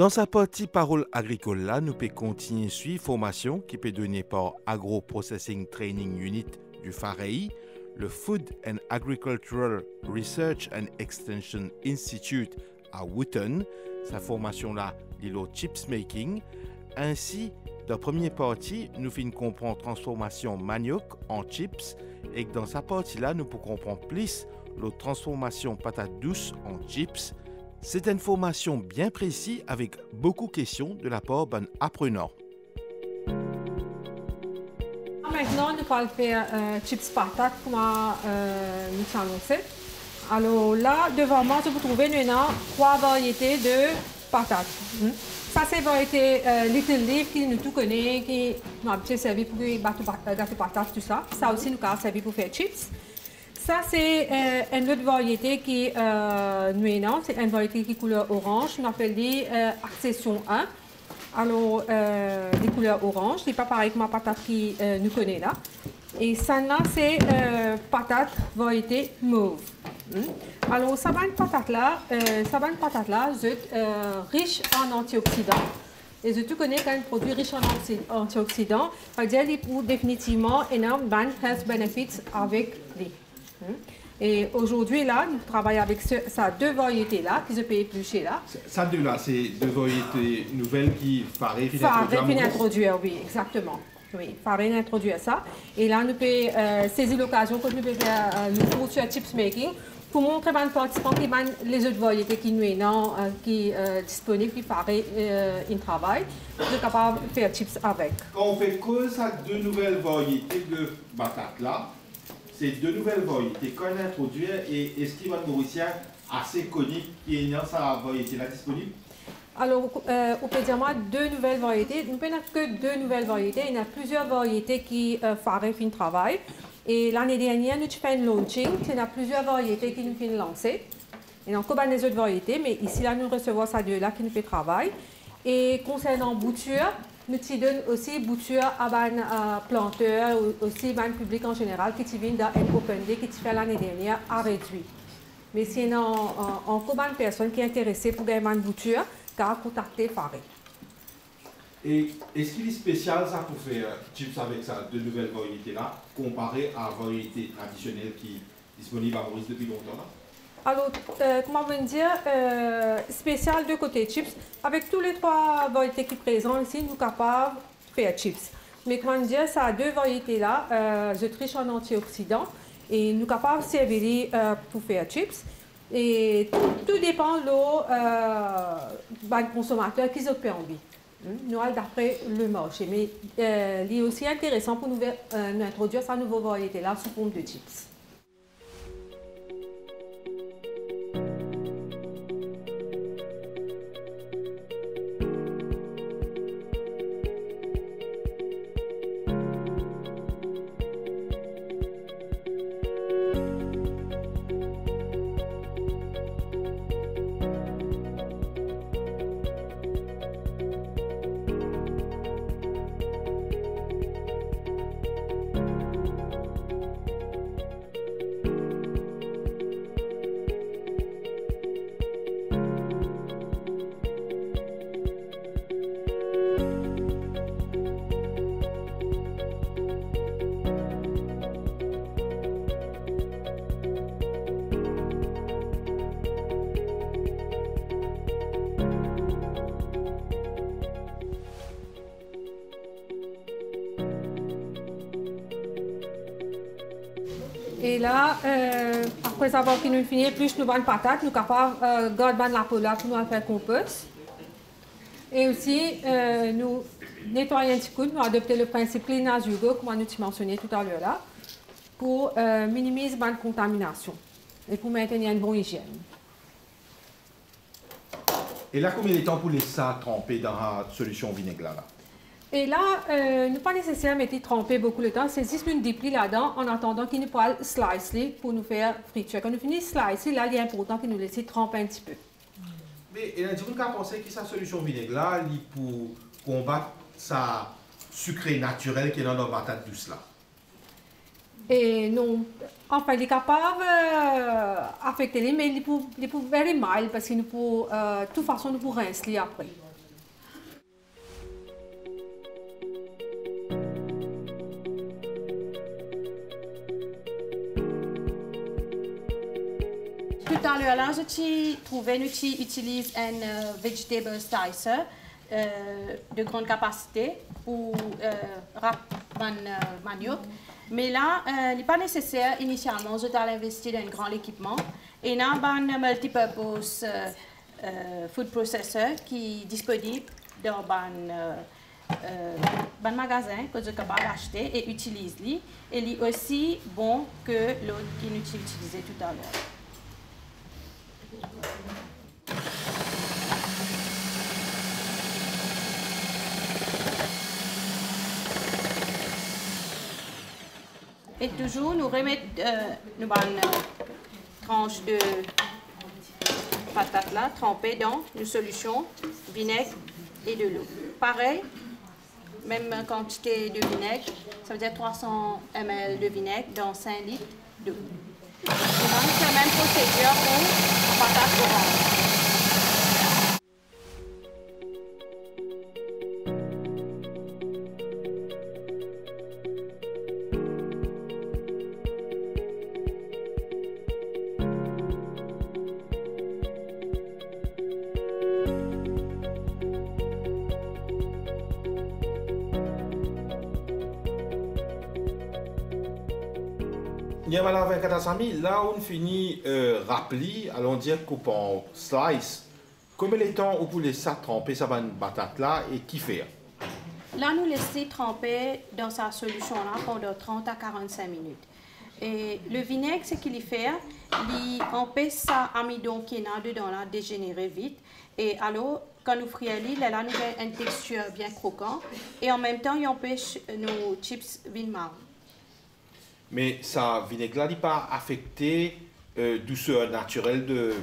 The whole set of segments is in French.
Dans sa partie parole agricole là, nous pouvons continuer à suivre formation qui peut donner par Agro Processing Training Unit du FAREI, le Food and Agricultural Research and Extension Institute à Wotton. Sa formation là, il est chips making. Ainsi, dans la première partie, nous finissons comprendre transformation manioc en chips et que dans sa partie là, nous pouvons comprendre plus la transformation patate douce en chips. C'est une formation bien précise avec beaucoup de questions de la part d'un apprenant. Maintenant, nous allons faire chips patates comme nous annonçons. Alors là, devant moi, vous trouvez maintenant 3 variétés de patates. Ça, c'est la variété Little Leaf qui nous tout connaît, qui nous a bien servi pour gâteau patates, tout ça. Ça aussi, nous a servi pour faire chips. Ça, c'est une autre variété qui nous c'est une variété qui est couleur orange. On appelle dit accession 1. Alors, des couleurs orange. C'est pas pareil que ma patate qui nous connaît là. Et ça, là, c'est patate variété mauve. Alors, ça va une patate là, c'est riche en antioxydants. Et je connais qu'un produit riche en antioxydants, ça veut dire qu'il pour définitivement énorme health benefits avec lui. Et aujourd'hui, là, nous travaillons avec ces deux variétés-là, qui se payent plus chez là. Ça deux-là, c'est deux variétés nouvelles qui FAREI finit introduire, oui, exactement. Oui, FAREI introduire ça. Et là, nous pouvons saisir l'occasion que nous pouvons faire nous sur chips making pour montrer aux participants qui les autres variétés qui nous qui disponibles, qui FAREI in travail, nous sommes capables de faire chips avec. Quand on fait que ça deux nouvelles variétés de patates là, c'est deux nouvelles variétés qu'on introduit et est-ce qu'il va Mauricien assez connu qui est dans sa variété là disponible? Alors, on peut dire moi deux nouvelles variétés. Nous n'avons que deux nouvelles variétés. Il y a plusieurs variétés qui FAREI fin travail. Et l'année dernière, nous avons fait un launching. Il y a plusieurs variétés qui nous finissent lancer. Il y a encore des autres variétés, mais ici là, nous recevons ces deux-là qui nous fait travail. Et concernant bouture, nous donnons aussi bouture à des planteurs, aussi à public en général, qui viennent dans un Open Day qui fait l'année dernière à réduit. Mais s'il y a encore des personnes qui sont intéressées pour gagner une bouture, car contacter FAREI. Et est-ce qu'il est spécial ça pour faire chips avec ça, de nouvelles variétés là, comparé à la variété traditionnelle qui est disponible à Maurice depuis longtemps là? Alors, comment on dire, spécial de côté chips, avec tous les 3 variétés qui sont présentes ici, nous sommes capables de faire chips. Mais comment dire, ça a 2 variétés là, riches en antioxydants, et nous sommes capables de servir pour faire chips. Et tout dépend du consommateur qui a envie. Nous allons d'après le marché. Mais il est aussi intéressant pour nous introduire cette nouvelle variété là sous forme de chips. Et là, après avoir fini, plus nous avons patate, nous sommes capables de garder la peau là pour nous faire compost. Et aussi, nous nettoyons un petit coup, nous adoptons le principe Clean as you go, comme nous avons mentionné tout à l'heure là, pour minimiser la contamination et pour maintenir une bonne hygiène. Et là, combien de temps pour laisser ça tremper dans la solution vinaigre là? Et là, nous pas nécessaire de mettre tremper beaucoup de temps, c'est 10 minutes de pli là-dedans en attendant qu'il nous puisse slicer pour nous faire friture. Quand nous finissons slicer, là, il est important qu'il nous laisse tremper un petit peu. Mais il y a des gens qui pensent que sa solution vinaigre là, pour combattre sa sucré naturel qui est dans la patate douce là. Et non, enfin, il est capable d'affecter les, mais il peut very mild parce que nous de toute façon, nous pouvons rincer après. Tout à l'heure, là, j'ai trouvé nous utilise un vegetable slicer de grande capacité pour râper manioc. Mais là, il n'est pas nécessaire initialement de investir dans un grand équipement. Et là, un multipurpose food processor qui est disponible dans un magasin que vous êtes capable d'acheter et utiliser. Et il est aussi bon que l'autre qui nous utilisé tout à l'heure. Et toujours, nous remettons une tranche de patates là, trempée dans une solution, vinaigre et de l'eau. Pareil, même quantité de vinaigre, ça veut dire 300 ml de vinaigre dans 5 litres d'eau. C'est la même procédure pour patates oranges. Là, on finit râpli, allons dire coupe en slice. Combien de temps vous pouvez ça tremper ça va une patate là et qui fait? Là, nous laissons tremper dans sa solution là pendant 30 à 45 minutes. Et le vinaigre, ce qu'il fait, il empêche ça amidon qui est dedans là dégénérer vite. Et alors, quand nous frions, là, nous avons une texture bien croquante. Et en même temps, il empêche nos chips vin marron. Mais ça vinaigre-là n'est pas affecté douceur naturelle de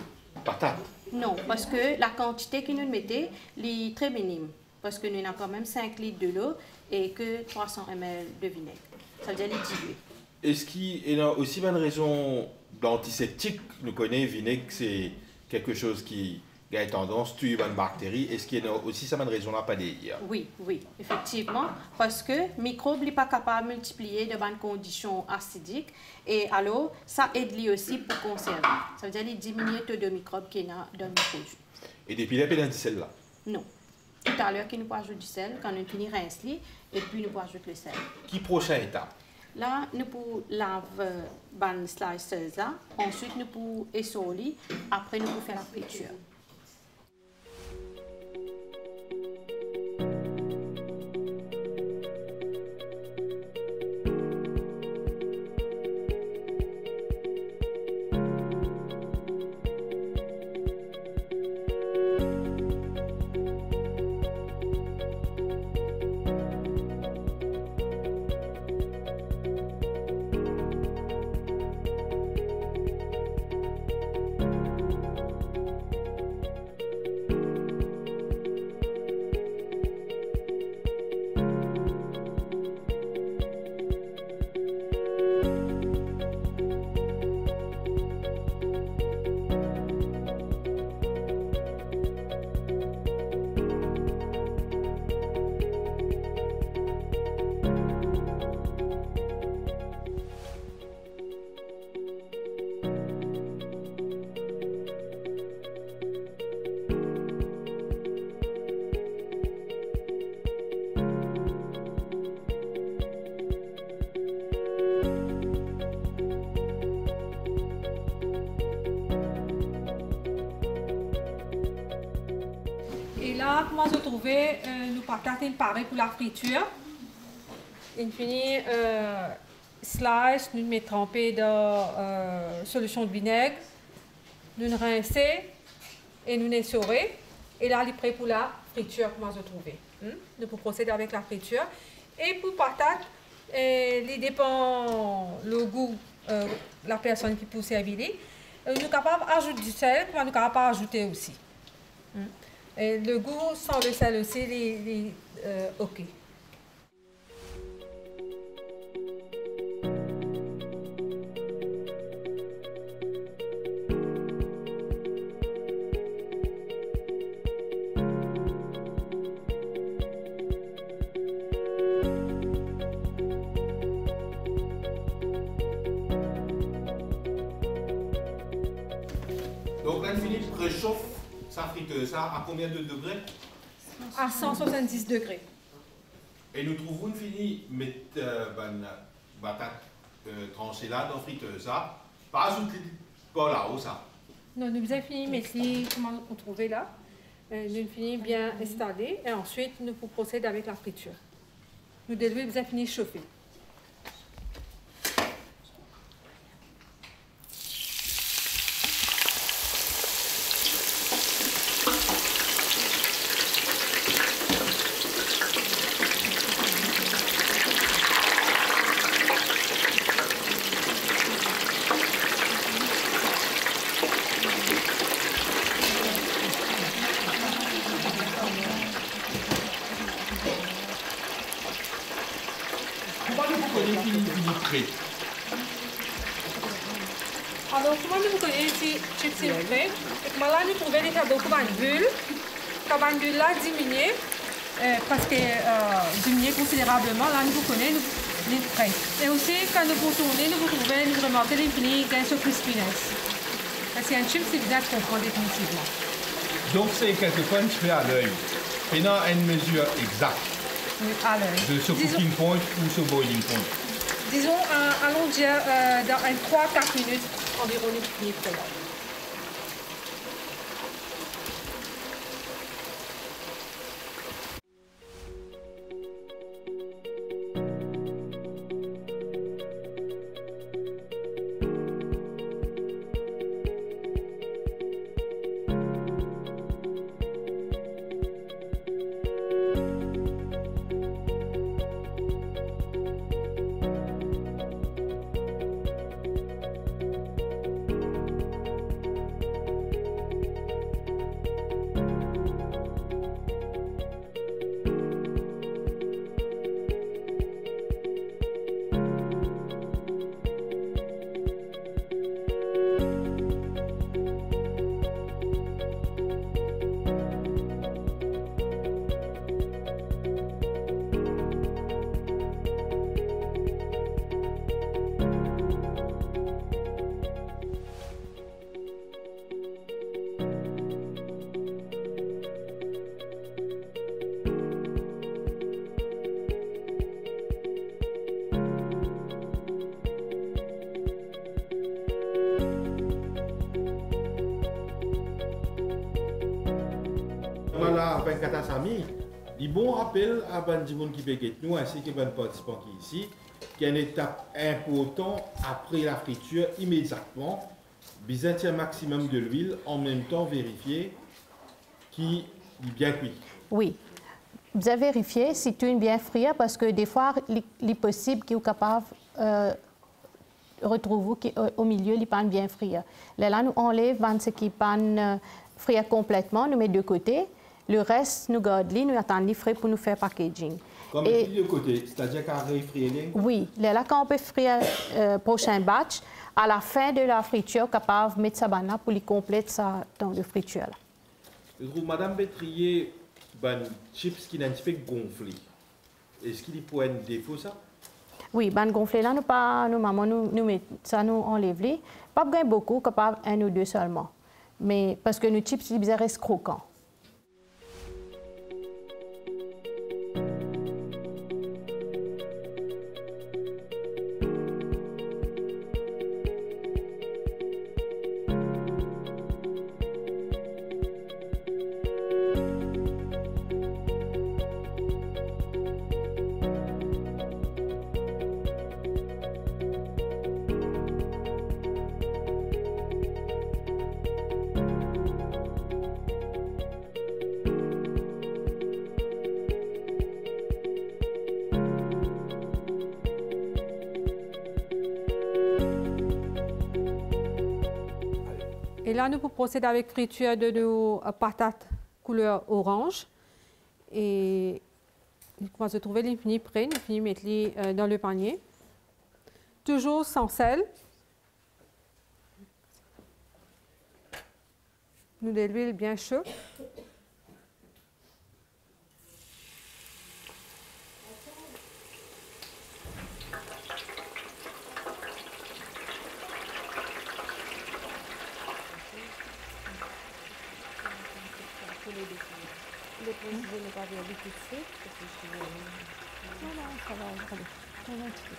patate. Non, parce que la quantité que nous mettons est très minime. Parce que nous avons quand même 5 litres de l'eau et que 300 ml de vinaigre. Ça veut dire les diluer. Est-ce qu'il y a aussi une raison d'antiseptique? Nous connaissons le vinaigre, c'est quelque chose qui a tendance à tuer une bactérie. Est-ce qu'il y a aussi une raison là pas dire? Oui, effectivement, parce que le microbe n'est pas capable de multiplier de bonnes conditions acidiques et alors ça aide lui aussi pour conserver. Ça veut dire qu'il diminue le taux de microbes qu'il y a dans le micro-jus. Et depuis là, il y a du sel là? Non. Tout à l'heure, nous pouvons ajouter du sel quand nous finissons rincer et puis nous pouvons ajouter le sel. Qui prochaine étape? Là, nous pouvons laver les slicers là. Ensuite, nous pouvons essoler. Après, nous pouvons faire la friture. Comment se trouver nous patates pareil pour la friture. Il finit slice, nous mettons trempé dans solution de vinaigre, nous rincer et nous essorer. Et là, il est prêt pour la friture. Comment se trouver. Nous pouvons procéder avec la friture. Et pour patates, il dépend le goût la personne qui peut servir. Nous sommes capables d'ajouter du sel, nous sommes capables d'ajouter aussi. Et le goût sans le sel aussi, ok. Donc là, Philippe réchauffe sa friteuse à combien de degrés? À 170 degrés. Et nous trouvons fini mettre patate tranchée là dans la friteuse, ça. Pas sous pas là-haut, ça. Non, nous avons fini de mettre les, comment on trouvait là. Nous avons fini bien installé et ensuite nous procéder avec la friture. Nous avons fini de chauffer. Alors, comment nous connaissons si chips sont prêts? Là, nous trouvons des cadeaux comme une bulle. Comme une bulle là diminuée, parce que diminuée considérablement. Là, nous connaissons les prêts. Et aussi, quand nous tournons, nous trouvons vraiment l'infini gain sur crispiness. Parce qu'un chip, c'est bien qu'on comprend définitivement. Donc, c'est quelquefois un fait à l'œil. Et non une mesure exacte. Oui, à l'œil. De ce cooking point ou ce boiling point. Disons, allons dire, dans 3-4 minutes environ, il est prêt. Voilà, ben Katasami, il bon rappel à Bandimon qui peut nous ainsi que les participants qui ici, qu'il y a une étape importante après la friture immédiatement, besoin un maximum de l'huile, en même temps vérifier qu'il est bien cuit. Oui. Vous avez vérifié si tout est bien frit parce que des fois, il est possible qu'il est capable de retrouver au milieu, il n'est pas bien frit. Là, nous enlève ce qui n'est pas frit complètement, nous mettons de côté. Le reste, nous gardons, nous attendons frais pour nous faire packaging. Comme il de côté, c'est-à-dire qu'à refrire. Oui, là, quand on peut frire le prochain batch, à la fin de la friture, capable de mettre sa banane pour lui compléter ça dans le friture. Je trouve Madame Bétrier, ben chips qui n'a un petit peu gonflé. Est-ce qu'il pourrait être un défaut ça? Oui, ban gonflé là, nous maman nous met ça nous enlève les. Pas bien beaucoup, capable un ou deux seulement. Mais parce que nos chips ils restent croquants. Et là, nous pouvons procéder avec friture de nos patates couleur orange. Et quand se trouver les finis prêts, nous finissons mettre les dans le panier. Toujours sans sel. Nous de l'huile bien chaude. Les produits, vous n'avez pas regardé tout de suite. Non, non, ça va. Allez, on va un petit peu.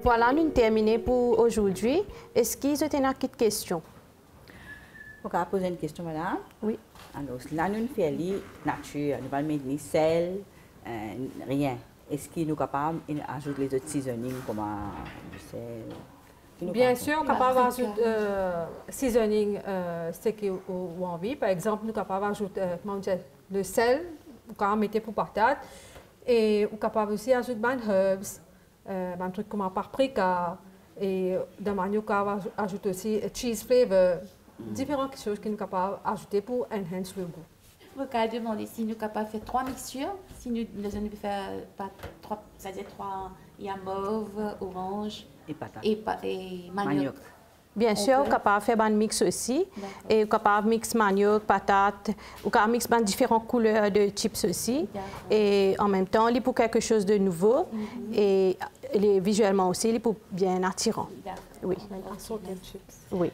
Voilà, nous terminons pour aujourd'hui. Est-ce qu'il y a une question? Vous pouvez poser une question, madame? Oui. Alors, là, nous faisons la nature, nous allons mettre ni sel, rien. Est-ce qu'il nous capable d'ajouter les autres seasonings comme du sel? Bien sûr, on est capable d'ajouter seasoning ce qu'on a envie. Par exemple, nous sommes capables d'ajouter le sel, qu'on mettre pour patate. Et on est capable aussi d'ajouter des herbs, des trucs comme paprika. Et de manière qu'on ajoute aussi cheese flavor, différentes choses que nous sommes capables d'ajouter pour enhance le goût. Vous pouvez demander si nous sommes capables de faire 3 mixtures, si nous allons faire pas 3, c'est-à-dire 3, il y a mauve, orange et manioc. Bien sûr, on est capable de faire un mix aussi. Et on est capable de mixer manioc, patate, on est capable de mixer différentes couleurs de chips aussi. Et en même temps, il pour quelque chose de nouveau. Et visuellement aussi, il pour bien attirant. Oui. Oui.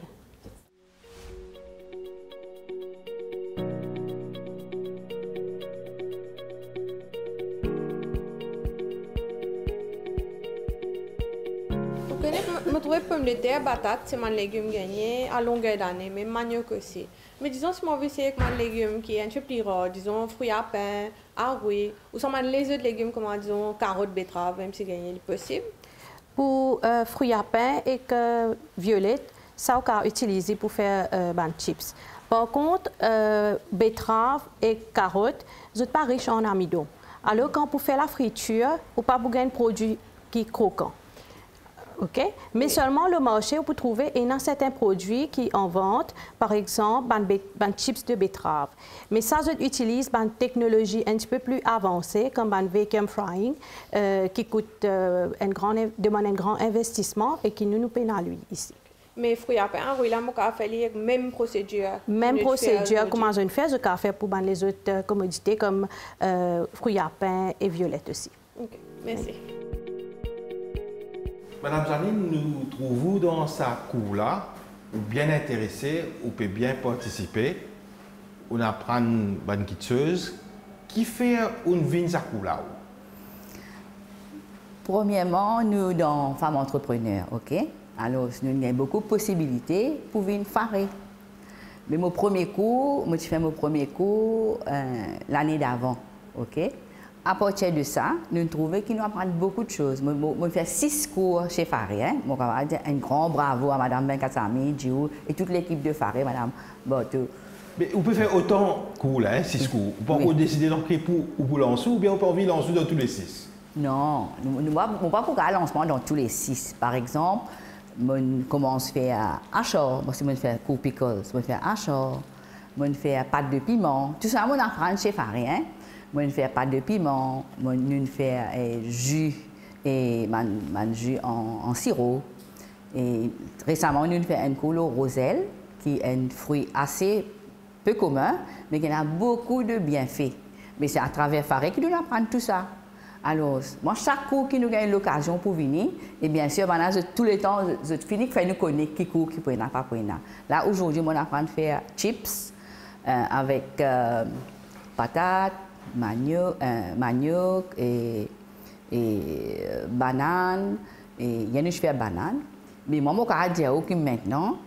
Je trouve pomme de terre, patate, c'est un légume gagné à longueur d'année, mais manioc aussi. Mais disons, si on veut essayer avec un légume qui est un peu plus rare, disons fruits à pain, arouille, ou sans les autres légumes comme disons carottes, betteraves, même si gagné est possible. Pour fruits à pain et violette, ça on peut utiliser pour faire chips. Par contre, betteraves et carottes, ils ne sont pas riches en amidon. Alors quand pour faire la friture, on pas besoin de produit qui est croquant. Okay? Mais seulement le marché, on peut trouver certains produits qui en vente, par exemple, des chips de betterave. Mais ça, on utilise une technologie un petit peu plus avancée, comme un vacuum frying, qui coûte demande un grand investissement et qui nous pénalise ici. Mais fruits à pain, oui, là, on peut faire la même procédure. Même procédure comme on fait, je peux faire pour les autres commodités comme fruits à pain et violettes aussi. OK, merci. Madame Janine, nous trouvons dans sa cour là bien intéressé, ou peut bien participer, on apprend une bonne quitteuse, qui fait une vie à Koula? Premièrement, nous, dans Femmes Entrepreneurs, ok? Alors, nous avons beaucoup de possibilités pour venir faire. Mais mon premier cours, moi, je fais mon premier cours l'année d'avant, ok? À partir de ça, nous trouvons qu'il nous apprend beaucoup de choses. Moi, fait 6 cours chez Faré. Hein? Moi, je vais dire un grand bravo à Mme Benkatsami, Djiou et toute l'équipe de Faré, Mme Boto. Mais vous pouvez faire autant de cours, là, 6 cours. Vous pouvez décider d'entrer pour lancer ou bien vous pouvez lancer dans tous les 6? Non, nous ne pouvons pas faire un lancement dans tous les 6. Par exemple, je commence à faire achor, moi, je fais cours pickles, je fais achor, je fais pâte de piment. Tout ça, on apprend chez Faré. Hein? Je fais pâte de piment, je fais jus et jus en sirop. Et récemment, nous fait un cours roselle, qui est un fruit assez peu commun, mais qui a beaucoup de bienfaits. Mais c'est à travers Faré que nous apprenons tout ça. Alors, moi, chaque cours qui nous gagne l'occasion pour venir, et bien sûr, tout le temps, je finis de faire nous connaître qui court, qui peut pas pour là, aujourd'hui, on apprend à faire chips avec patates, manioc et banane. Et il y a une fais banane. Mais moi, je dis que maintenant,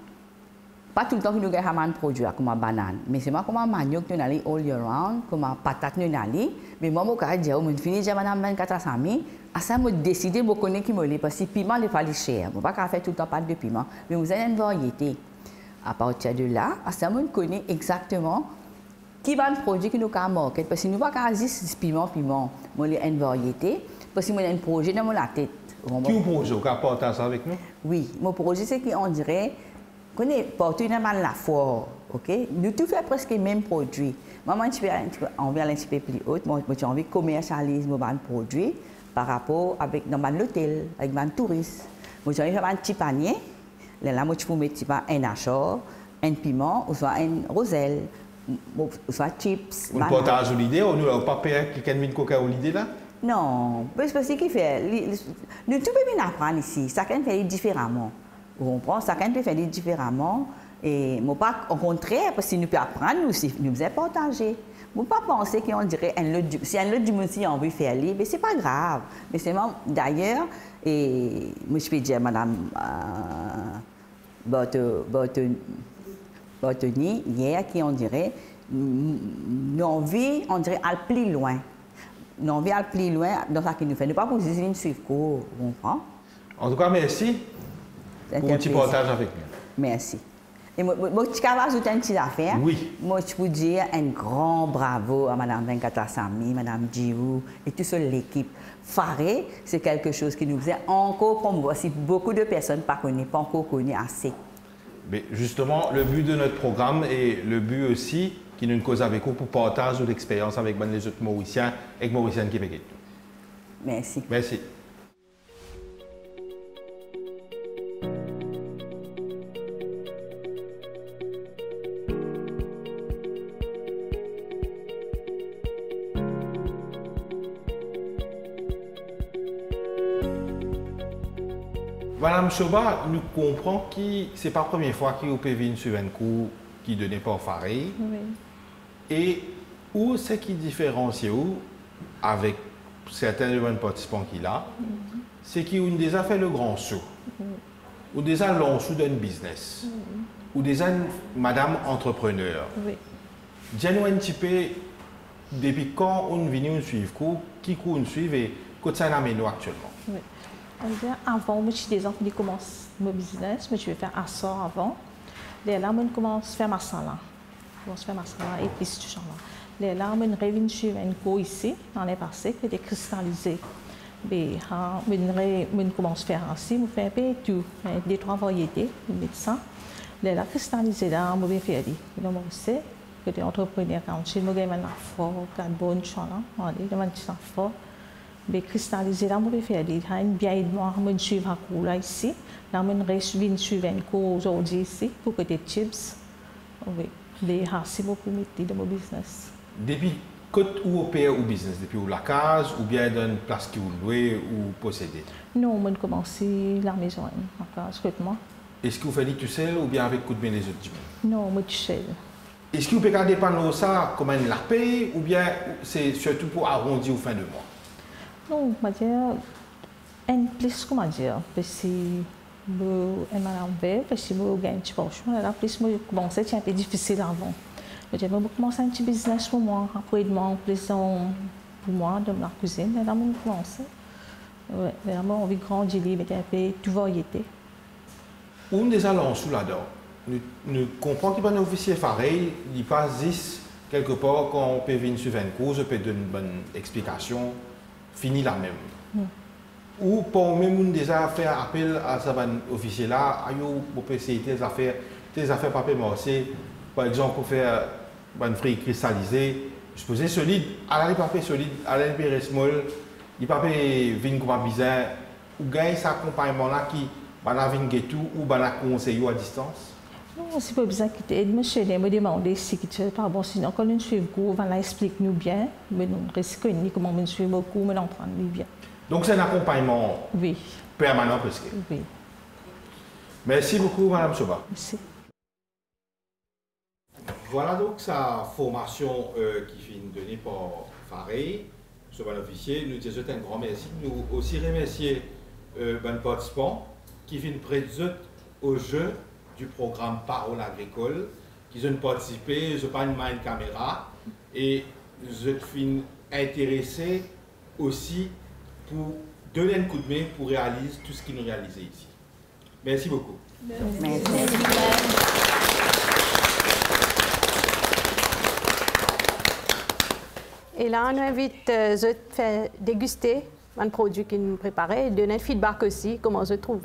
pas tout le temps que nous avons un produit comme la banane, mais c'est moi comme un manioc nous allons all year round, comme un patate nous allons. Mais moi je dis que je finis déjà madame 24 sami, à ça me décider de connaître qui me l'est parce que piment n'est pas cher. Je ne vais pas faire tout le temps pâte de piment, mais vous avez une variété. À partir de là, à ça me connaît exactement qui va le produit que nous avons market parce que nous ne pouvons pas dire piment, moi j'ai une variété parce que moi j'ai un projet dans la tête. Qui est le projet? Vous pouvez partager ça avec nous? Oui, mon projet c'est qu'on dirait qu'on est partout dans la foire, ok? Nous tout fait presque les mêmes produits. Moi, je envie d'aller un petit peu plus haut. Moi, j'ai envie de commercialiser mon produit par rapport avec dans l'hôtel, avec les touristes. Moi, j'ai envie de faire un petit panier. Là, moi, je peux mettre un achor, un piment, ou soit un roselle, ou soit chips. Vous partagez l'idée ou nous n'avons pas peur que quelqu'un vienne coca l'idée là? Non, parce que ce qu'il fait, nous tout peut bien apprendre ici. Chacun fait différemment. Vous comprenez? Chacun peut faire différemment. Et moi, pas au contraire, parce que nous pouvons apprendre, nous faisons partager. Je ne pas penser qu'on dirait si un autre du monde a envie de faire libre, mais ce n'est pas grave. Mais c'est d'ailleurs, et moi je peux dire Mme Botoni, hier, qui on dirait, nous envie, on dirait, aller plus loin. Nous envie aller plus loin dans ce qu'il nous fait. Nous pas pour une suivre cours, vous comprenez? En tout cas, merci pour un petit partage avec nous. Merci. Et moi, je vais ajouter une petite affaire. Oui. Moi, je peux dire un grand bravo à Mme Venkata Sami, Mme Djiou et toute l'équipe. Faré, c'est quelque chose qui nous faisait encore promouvoir. Si beaucoup de personnes ne connaissent pas encore connu assez. Mais justement, le but de notre programme et le but aussi qui nous cause avec vous pour partager l'expérience avec les autres Mauriciens et Mauriciennes québécois. Merci. Merci. Madame Choba, nous comprenons que ce n'est pas la première fois que vous pouvez venir sur un cours qui donnait par Faré. Oui. Et où c'est qui différencie avec certains de nos participants qu'il a, c'est qu'ils ont déjà fait le grand saut, ou déjà lancé dans un business, ou déjà madame entrepreneur. Oui. Dis-nous un petit peu, depuis quand on vient nous suivre, qui nous suivre et que ça amène actuellement. Oui. Avant, j'ai déjà commencé mon business, mais je vais faire un sort avant. Là, je commence à faire ma salade. Je commence à faire ma salade et puis tout ça. Là, je reviens sur un cours ici, l'année passée, qui était cristallisé. Je commence à faire ainsi, je fais un peu tout, des 3 variétés, je mets ça. Là, cristallisé, là, je vais faire des. Je sais que les entrepreneurs, quand je vais faire fort, quand je vais faire je vais faire fort. Mais cristalliser là, je vais faire des bien de moi, je suis à cours là ici. Là, je vais suivre un cours aujourd'hui ici pour que des chips. Oui, des c'est beaucoup de dans mon business. Depuis quand vous opérez au business, depuis la case ou bien dans une place que vous louez ou possédez? Non, je commence la maison, la case, moi. Est-ce que vous faites tout seul ou bien avec coup de main les autres? Non, moi tout seul. Est-ce que vous pouvez dépendre ça comme une la paye ou bien c'est surtout pour arrondir au fin de mois? Non, je dire, un plus comment dire, parce que je m'en parce que je gagne un petit peu. Là, plus bon, c'était un peu difficile avant. Je vais commencer un petit business pour moi, après moi, plus pour moi, de la cuisine. Et là, je commence. Ouais, vraiment, on vit grandir, mais un peu de variété. On des allons sous là-dedans. Nous comprenons qu'il y a un officier pareil, il passe 10 quelque part quand on peut venir sur une cause, on peut donner une bonne explication, fini la même. Ou pour même déjà faire appel à ce officier là, on peut essayer tes affaires papier morcé, par exemple pour faire un frais cristallisé, je posais solide, à la papier solide, à la papier small, il papier vient comme bizarre, ou gagne cet accompagnement là qui va venir tout ou va conseiller à distance. Non, c'est pas besoin que tu monsieur me demander si tu es pas bon sinon quand nous suivons cours, va explique nous bien, mais nous risquons ni comment nous suivons beaucoup, mais l'entendre bien. Donc c'est un accompagnement permanent presque. Oui. Merci beaucoup Madame Soba. Merci. Voilà donc sa formation qui finit donnée par Farey, ce bon officier. Nous disons un grand merci. Nous aussi remercier les participants qui viennent présenter au jeu du programme Parole agricole, qui ont participé, je pas une main de caméra, et je suis intéressé aussi pour donner un coup de main pour réaliser tout ce qui nous réalisé ici. Merci beaucoup. Merci. Et là, on invite à faire déguster un produit qu'ils nous préparent et donner un feedback aussi, comment je trouve.